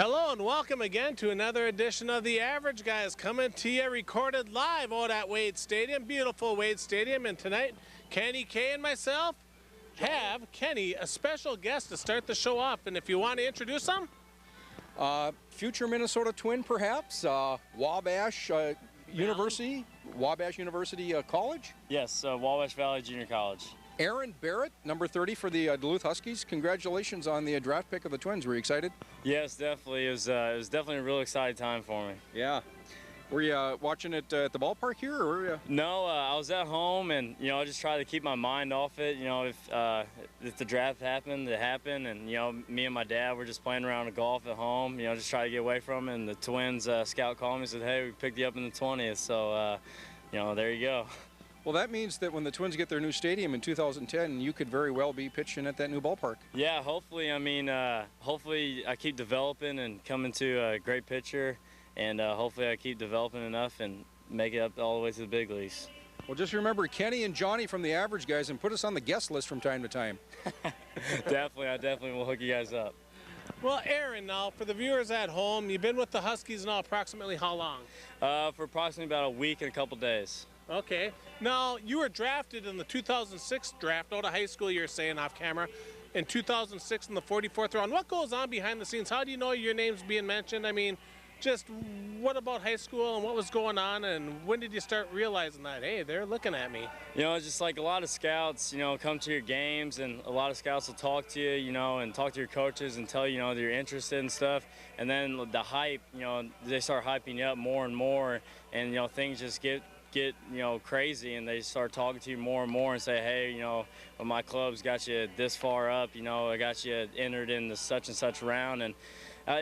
Hello and welcome again to another edition of The Average Guys, coming to you recorded live out at Wade Stadium, beautiful Wade Stadium. And tonight, Kenny K and myself have Kenny, a special guest to start the show off. And if you want to introduce him? Future Minnesota Twin, perhaps. Wabash University College. Yes, Wabash Valley Junior College. Aaron Barrett, number 30 for the Duluth Huskies. Congratulations on the draft pick of the Twins. Were you excited? Yes, definitely. It was definitely a real exciting time for me. Yeah. Were you watching it at the ballpark here, or were you? No, I was at home, and I just tried to keep my mind off it. If the draft happened, it happened, and me and my dad were just playing around the golf at home. Just try to get away from it. And the Twins scout called me and said, "Hey, we picked you up in the 20th." So, there you go. Well, that means that when the Twins get their new stadium in 2010, you could very well be pitching at that new ballpark. Yeah, hopefully. Hopefully I keep developing and come into a great pitcher, and hopefully I keep developing enough and make it up all the way to the big leagues. Well, just remember Kenny and Johnny from The Average Guys, and put us on the guest list from time to time. Definitely, I definitely will hook you guys up. Well, Aaron, now for the viewers at home, you've been with the Huskies now approximately how long? For approximately about a week and a couple days. Okay. Now, you were drafted in the 2006 draft out of high school, you're saying off camera, in 2006 in the 44th round. What goes on behind the scenes? How do you know your name's being mentioned? I mean, just what about high school and what was going on, and when did you start realizing that, hey, they're looking at me? It's just like a lot of scouts, come to your games, and a lot of scouts will talk to you, and talk to your coaches and tell you, that you're interested in stuff. And then the hype, they start hyping you up more and more, and, things just get crazy, and they start talking to you more and more and say, hey, well, my club's got you this far up, I got you entered in the such and such round. And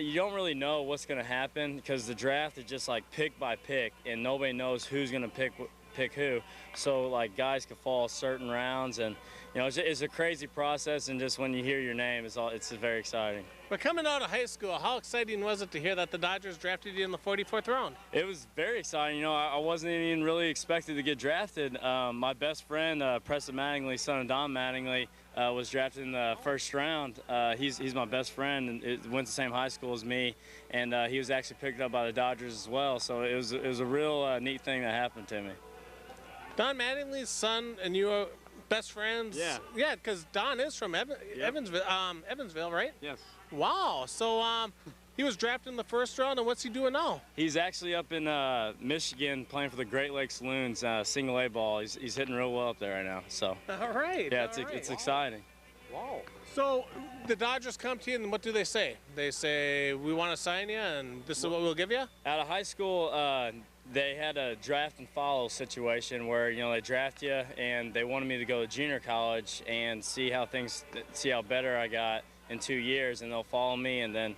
you don't really know what's going to happen, because the draft is just like pick by pick, and nobody knows who's going to pick who. So like guys could fall certain rounds, and it's a crazy process, and just when you hear your name, it's very exciting. But coming out of high school, how exciting was it to hear that the Dodgers drafted you in the 44th round? It was very exciting. I wasn't even really expected to get drafted. My best friend, Preston Mattingly, son of Don Mattingly, was drafted in the first round. He's my best friend, and went to the same high school as me, and he was actually picked up by the Dodgers as well. So it was a real neat thing that happened to me. Don Mattingly's son and you are best friends? Yeah. Yeah, because Don is from Evansville, right? Yes. Wow. So he was drafted in the first round, and what's he doing now? He's actually up in Michigan playing for the Great Lakes Loons, single A ball. He's hitting real well up there right now. So. All right. Yeah, it's exciting. Wow. So the Dodgers come to you, and what do they say? They say, we want to sign you, and this is what we'll give you? Out of high school, they had a draft and follow situation where they draft you, and they wanted me to go to junior college and see how better I got in 2 years, and they'll follow me. And then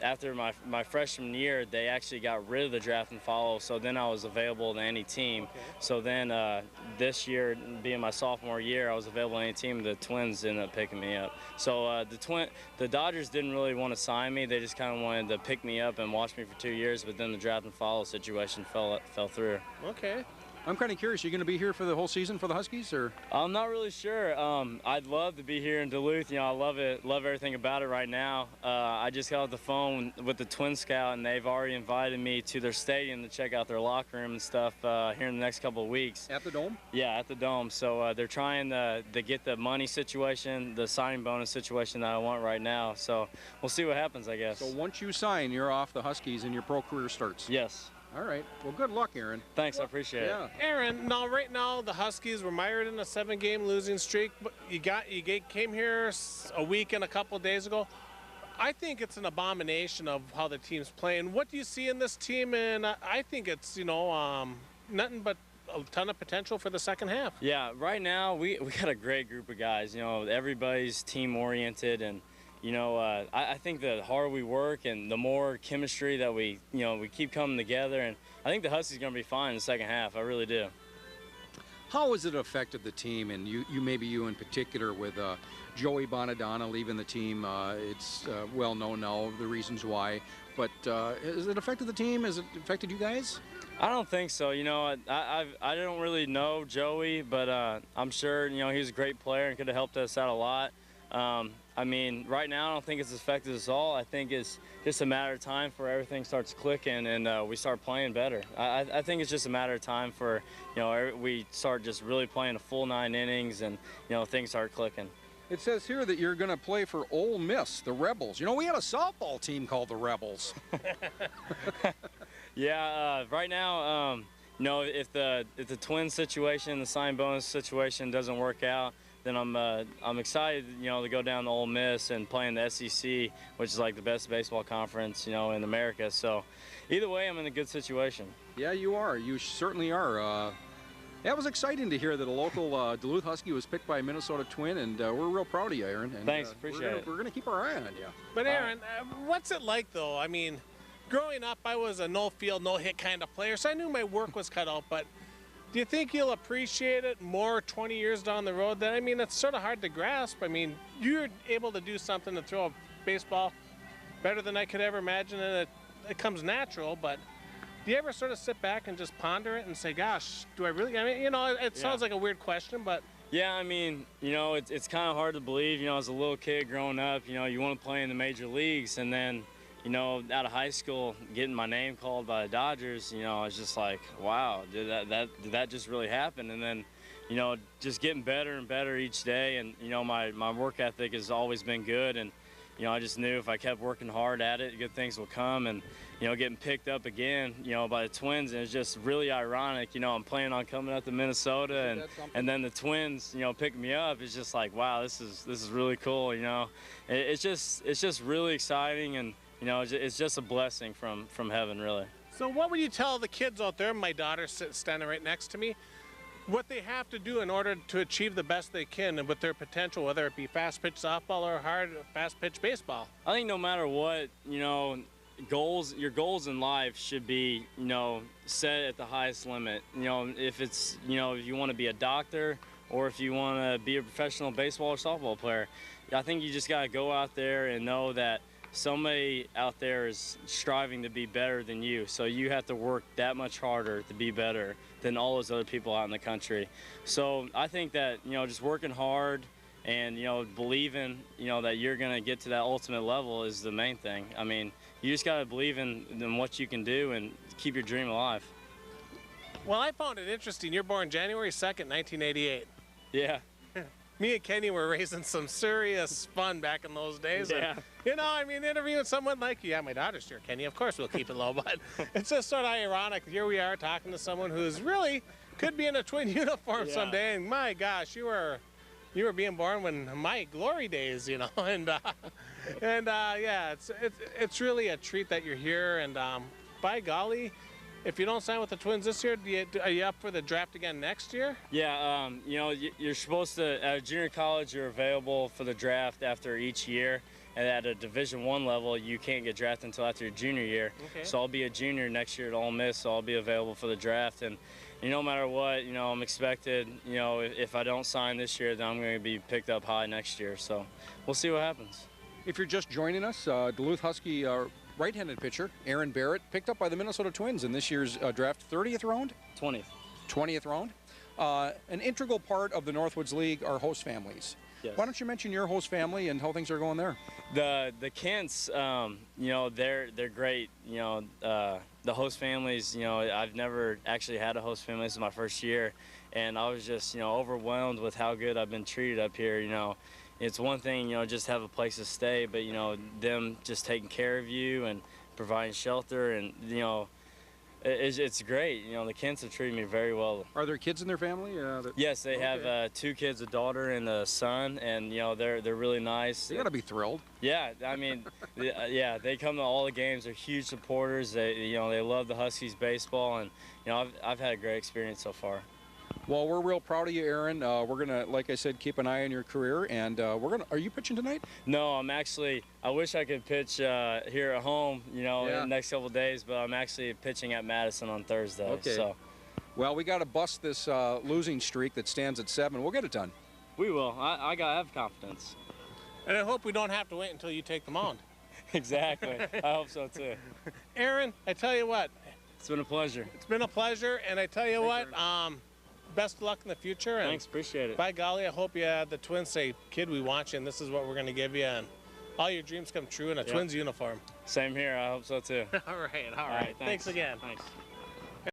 after my freshman year, they actually got rid of the draft and follow, so then I was available to any team. Okay. So then this year, being my sophomore year, I was available to any team. The Twins ended up picking me up. So the Dodgers didn't really want to sign me. They just kind of wanted to pick me up and watch me for 2 years, but then the draft and follow situation fell through. Okay. I'm kind of curious, are you going to be here for the whole season for the Huskies, or? I'm not really sure. I'd love to be here in Duluth. I love everything about it right now. I just got off the phone with the Twin Scout, and they've already invited me to their stadium to check out their locker room and stuff here in the next couple of weeks. At the Dome? Yeah, at the Dome. So they're trying to get the money situation, the signing bonus situation that I want right now. So we'll see what happens, I guess. So once you sign, you're off the Huskies and your pro career starts? Yes. All right. Well, good luck, Aaron. Thanks, I appreciate it. Aaron, right now the Huskies were mired in a 7-game losing streak, but you came here a week and a couple days ago. I think it's an abomination of how the team's playing. What do you see in this team? And I think it's nothing but a ton of potential for the second half. Yeah, right now we got a great group of guys. Everybody's team oriented, and I think the harder we work and the more chemistry that we keep coming together, and I think the Huskies are going to be fine in the second half. I really do. How has it affected the team, and maybe you in particular, with Joey Bonadonna leaving the team? It's well known now the reasons why, but has it affected the team? Has it affected you guys? I don't think so. I don't really know Joey, but I'm sure he was a great player and could have helped us out a lot. I mean, right now I don't think it's affected us all. I think it's just a matter of time for everything starts clicking and we start playing better. I think it's just a matter of time for, we start just really playing a full 9 innings and, things start clicking. It says here that you're going to play for Ole Miss, the Rebels. We had a softball team called the Rebels. Yeah, right now, if the twin situation, the sign bonus situation doesn't work out, then I'm excited, to go down to Ole Miss and play in the SEC, which is like the best baseball conference, in America. So either way, I'm in a good situation. Yeah, you are. You certainly are. That was exciting to hear that a local Duluth Husky was picked by a Minnesota Twin, and we're real proud of you, Aaron. And, thanks, appreciate it. We're going to keep our eye on you. But Aaron, what's it like though? I mean, growing up, I was a no-field, no-hit kind of player, so I knew my work was cut out, but do you think you'll appreciate it more 20 years down the road? I mean, it's sort of hard to grasp. I mean, you're able to do something to throw a baseball better than I could ever imagine, and it comes natural, but do you ever sort of sit back and just ponder it and say, gosh, do I really? I mean, it sounds like a weird question, but. Yeah, I mean, it's kind of hard to believe, as a little kid growing up, you want to play in the major leagues, and then, out of high school, getting my name called by the Dodgers, I was just like, wow, did that just really happen? And then, just getting better and better each day, and, my work ethic has always been good, and, I just knew if I kept working hard at it, good things will come, and, getting picked up again, by the Twins, and it's just really ironic, I'm planning on coming up to Minnesota, and then the Twins, picking me up. It's just like, wow, this is really cool, It's just really exciting, and, it's just a blessing from heaven, really. So what would you tell the kids out there, my daughter's standing right next to me, what they have to do in order to achieve the best they can and with their potential, whether it be fast pitch softball or fast pitch baseball? I think no matter what, your goals in life should be, set at the highest limit. If it's, if you want to be a doctor or if you want to be a professional baseball or softball player, I think you just got to go out there and know that somebody out there is striving to be better than you, so you have to work that much harder to be better than all those other people out in the country. So I think that, just working hard and, believing, that you're going to get to that ultimate level is the main thing. I mean, you just got to believe in what you can do and keep your dream alive. Well, I found it interesting. You're born January 2nd, 1988. Yeah. Me and Kenny were raising some serious fun back in those days. Yeah. And, I mean, interviewing someone like you. Yeah, my daughter's here, Kenny. Of course we'll keep it low, but it's just sort of ironic. Here we are talking to someone who's really could be in a Twin uniform someday. And my gosh, you were being born when my glory days, And yeah, it's really a treat that you're here. And by golly, if you don't sign with the Twins this year, are you up for the draft again next year? Yeah, you're supposed to, at junior college, you're available for the draft after each year. And at a Division I level, you can't get drafted until after your junior year. Okay. So I'll be a junior next year at Ole Miss, so I'll be available for the draft. And no matter what, I'm expected, if I don't sign this year, then I'm going to be picked up high next year. So we'll see what happens. If you're just joining us, Duluth Husky right-handed pitcher Aaron Barrett picked up by the Minnesota Twins in this year's draft, 30th round? 20th. 20th round. An integral part of the Northwoods League are host families. Yes. Why don't you mention your host family and how things are going there? The Kents, they're great. The host families, I've never actually had a host family. This is my first year, and I was just, overwhelmed with how good I've been treated up here. It's one thing, just have a place to stay, but, them just taking care of you and providing shelter and, it's great. The Kents have treated me very well. Are there kids in their family? Yes, they have 2 kids, a daughter and a son, and, they're really nice. They got to be thrilled. Yeah, I mean, yeah, they come to all the games. They're huge supporters. They love the Huskies baseball, and, I've had a great experience so far. Well, we're real proud of you, Aaron. We're going to, like I said, keep an eye on your career. And are you pitching tonight? No, I wish I could pitch here at home, in the next couple of days, but I'm actually pitching at Madison on Thursday. Okay. So. Well, we got to bust this losing streak that stands at 7. We'll get it done. We will. I have confidence. And I hope we don't have to wait until you take the mound. Exactly. I hope so, too. Aaron, I tell you what. It's been a pleasure. It's been a pleasure, and I tell you what, best of luck in the future. And Thanks, appreciate it. by golly, I hope the Twins say, "Kid, we want you, and this is what we're going to give you," and all your dreams come true in a Twins uniform. Same here. I hope so too. All right. Thanks again. Thanks.